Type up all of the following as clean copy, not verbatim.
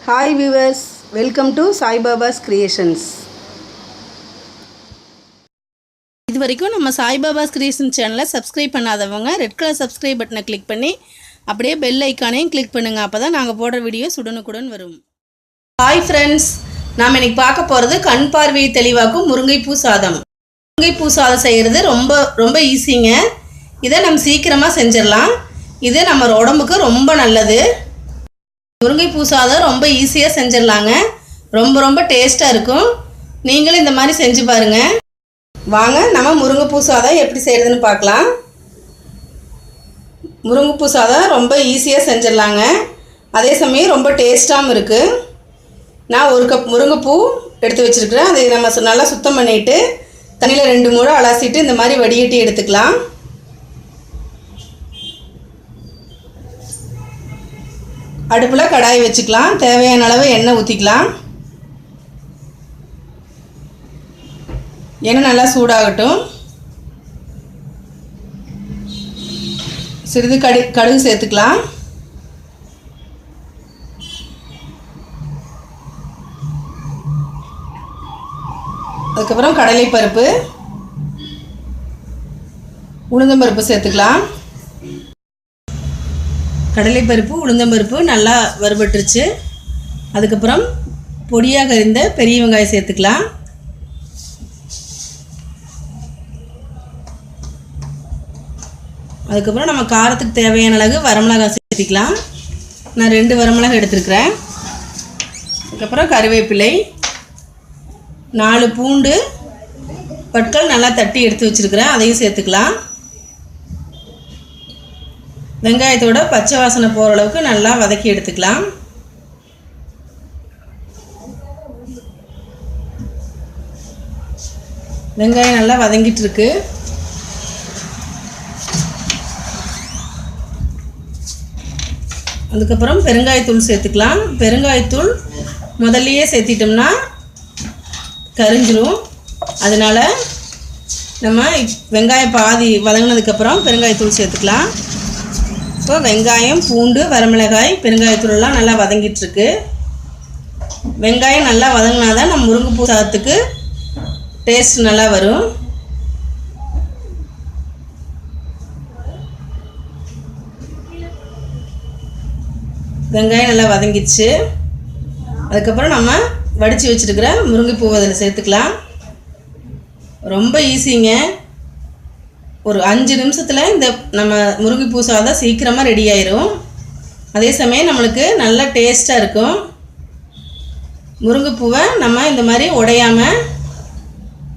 Hi viewers, welcome to Sai Baba's Creations. இது வரைக்கும் நம்ம சாய் பாபாஸ் கிரியேஷன் சேனலை சப்ஸ்கிரைப் பண்ணாதவங்க ரெட் கலர் சப்ஸ்கிரைப் பட்டனை கிளிக் பண்ணி அப்படியே பெல் ஐக்கானையும் கிளிக் பண்ணுங்கள். அப்போ தான் நாங்கள் போடுற வீடியோஸ் உடனுக்குடன் வரும். ஹாய் ஃப்ரெண்ட்ஸ், நாம் இன்றைக்கி பார்க்க போகிறது கண் பார்வையை தெளிவாக்கும் முருங்கைப்பூ சாதம். முருங்கைப்பூ சாதம் செய்கிறது ரொம்ப ஈஸிங்க. இதை நம்ம சீக்கிரமாக செஞ்சிடலாம். இது நம்ம உடம்புக்கு ரொம்ப நல்லது. முருங்கைப்பூ சாதம் ரொம்ப ஈஸியாக செஞ்சிடலாங்க. ரொம்ப டேஸ்ட்டாக இருக்கும். நீங்களும் இந்த மாதிரி செஞ்சு பாருங்கள். வாங்க நம்ம முருங்கைப்பூ சாதம் எப்படி செய்கிறதுன்னு பார்க்கலாம். முருங்கைப்பூ சாதம் ரொம்ப ஈஸியாக செஞ்சிடலாங்க. அதே சமயம் ரொம்ப டேஸ்ட்டாகவும் இருக்குது. நான் 1 கப் முருங்கைப்பூ எடுத்து வச்சுருக்கிறேன். அதை நம்ம நல்லா சுத்தம் பண்ணிவிட்டு தண்ணியில் 2 முறை அலசிட்டு இந்த மாதிரி வடிகட்டி எடுத்துக்கலாம். அடுப்பில் கடாய் வச்சுக்கலாம். தேவையான அளவு எண்ணெய் ஊற்றிக்கலாம். எண்ணெய் நல்லா சூடாகட்டும். சிறிது கடுகு சேர்த்துக்கலாம். அதுக்கப்புறம் கடலைப்பருப்பு, உளுந்தம்பருப்பு சேர்த்துக்கலாம். கடலைப்பருப்பு உளுந்தம்பருப்பு நல்லா வறுபட்டுருச்சு. அதுக்கப்புறம் பொடியாக அரிந்த பெரிய வெங்காயம் சேர்த்துக்கலாம். அதுக்கப்புறம் நம்ம காரத்துக்கு தேவையான அளவு வரமிளகாய் சேர்த்திக்கலாம். நான் 2 வரமிளகாய் எடுத்துருக்கிறேன். அதுக்கப்புறம் கருவேப்பிலை, 4 பூண்டு பற்கள் நல்லா தட்டி எடுத்து வச்சுருக்கிறேன், அதையும் சேர்த்துக்கலாம். வெங்காயத்தோட பச்சை வாசனை போகிற அளவுக்கு நல்லா வதக்கி எடுத்துக்கலாம். வெங்காயம் நல்லா வதங்கிட்டு இருக்கு. அதுக்கப்புறம் பெருங்காயத்தூள் சேர்த்துக்கலாம். பெருங்காயத்தூள் முதல்லையே சேர்த்திட்டோம்னா கரிஞ்சிரும். அதனால் நம்ம வெங்காயம் பாதி வதங்கினதுக்கப்புறம் பெருங்காயத்தூள் சேர்த்துக்கலாம். இப்போ வெங்காயம், பூண்டு, வரமிளகாய், பெருங்காயத்தூள்லாம் நல்லா வதங்கிட்டுருக்கு. வெங்காயம் நல்லா வதங்கினா தான் நம்ம முருங்கைப்பூ சாதத்துக்கு டேஸ்ட் நல்லா வரும். வெங்காயம் நல்லா வதங்கிடுச்சு. அதுக்கப்புறம் நம்ம வடித்து வச்சுருக்கிற முருங்கைப்பூவை அதில் சேர்த்துக்கலாம். ரொம்ப ஈஸிங்க. ஒரு 5 நிமிஷத்தில் இந்த நம்ம முருங்கைப்பூ சாதம் சீக்கிரமாக ரெடி ஆயிரும். அதே சமயம் நம்மளுக்கு நல்ல டேஸ்ட்டாக இருக்கும். முருங்கைப்பூவை நம்ம இந்த மாதிரி உடையாமல்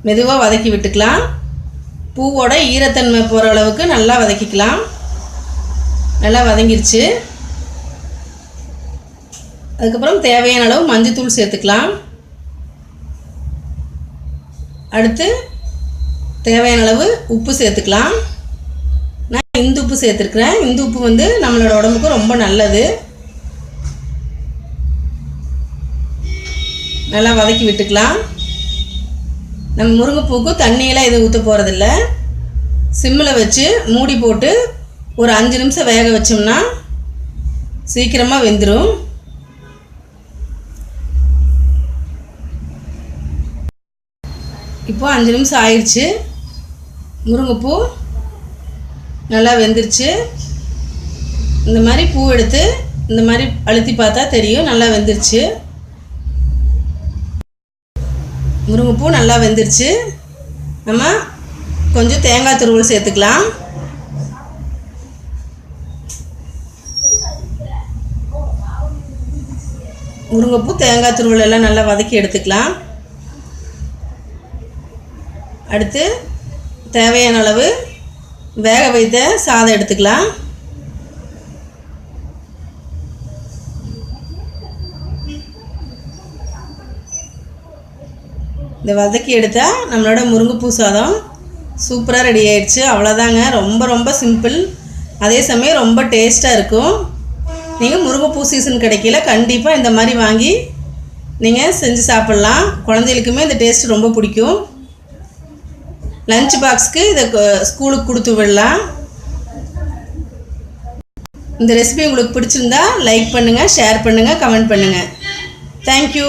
மெதுவாக வதக்கி விட்டுக்கலாம். பூவோட ஈரத்தன்மை போகிற அளவுக்கு நல்லா வதக்கிக்கலாம். நல்லா வதங்கிருச்சு. அதுக்கப்புறம் தேவையான அளவு மஞ்சத்தூள் சேர்த்துக்கலாம். அடுத்து தேவையான அளவு உப்பு சேர்த்துக்கலாம். நான் இந்து உப்பு சேர்த்துருக்குறேன். இந்து உப்பு வந்து நம்மளோட உடம்புக்கு ரொம்ப நல்லது. நல்லா வதக்கி விட்டுக்கலாம். நம்ம முருங்கைப்பூக்கு தண்ணியெல்லாம் எதுவும் ஊற்ற போகிறதில்ல. சிம்மில் வச்சு மூடி போட்டு ஒரு 5 நிமிஷம் வேக வச்சோம்னா சீக்கிரமாக வெந்துடும். இப்போ 5 நிமிஷம் ஆயிடுச்சு. முருங்கைப்பூ நல்லா வெந்துருச்சு. இந்த மாதிரி பூ எடுத்து இந்த மாதிரி அழுத்தி பார்த்தா தெரியும் நல்லா வெந்துருச்சு. முருங்கைப்பூ நல்லா வெந்துருச்சு. நம்ம கொஞ்சம் தேங்காய் துருவல் சேர்த்துக்கலாம். முருங்கைப்பூ தேங்காய் துருவல் எல்லாம் நல்லா வதக்கி எடுத்துக்கலாம். அடுத்து தேவையான அளவு வேக வைத்த சாதம் எடுத்துக்கலாம். இந்த வதக்கி எடுத்தால் நம்மளோட முருங்கைப்பூ சாதம் சூப்பராக ரெடி ஆயிடுச்சு. அவ்வளோதாங்க. ரொம்ப சிம்பிள். அதே சமயம் ரொம்ப டேஸ்ட்டாக இருக்கும். நீங்கள் முருங்கைப்பூ சீசன் கிடைக்கல கண்டிப்பாக இந்த மாதிரி வாங்கி நீங்கள் செஞ்சு சாப்பிட்லாம். குழந்தைகளுக்குமே இந்த டேஸ்ட் ரொம்ப பிடிக்கும். லஞ்ச் பாக்ஸ்க்கு இதை ஸ்கூலுக்கு கொடுத்து விடலாம். இந்த ரெசிபி உங்களுக்கு பிடிச்சிருந்தா லைக் பண்ணுங்கள், ஷேர் பண்ணுங்கள், கமெண்ட் பண்ணுங்கள். தேங்க்யூ.